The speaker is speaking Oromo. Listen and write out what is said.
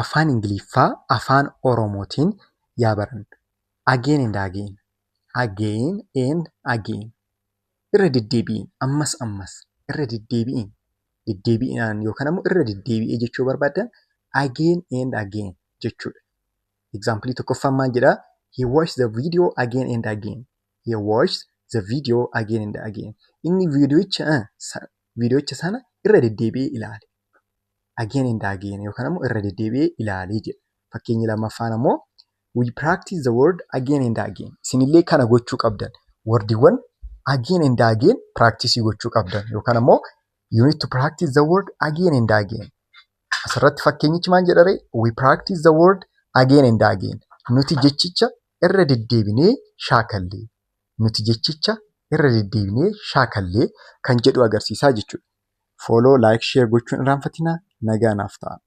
afaan Ingiliffaa afaan Oromootiin yaa baran. Again and again. Again and again. Irra deddeebiin ammas irra deddeebiin deddeebi'inaan yookaan ammoo irra deddeebi'ee jechuu barbaaddan again and again jechuudha. Example tokkoffaan maal jedhaa? He watched the video again and again. He watched the video again and again. Inni viidiyocha sana irra deddeebi'ee ilaale. Again and again yookaan ammoo irra deddeebi'ee ilaalee jedha. Fakkeenyi lammaffaan ammoo we practice the word again and again. Isinillee kana gochuu qabdan. Wordiiwwan again and again practice gochuu qabdan yookaan ammoo you need to practice the word again and again. Asirratti fakkeenyichi maal jedhare? We practice the word again and again. Nuti jechicha irra deddeebinee shaakallee. Nuti jechicha irra deddeebinee shaakallee kan jedhu agarsiisaa jechuudha. Follow, like, share gochuun irraanfatinaa. Nagaa naaf ta'a.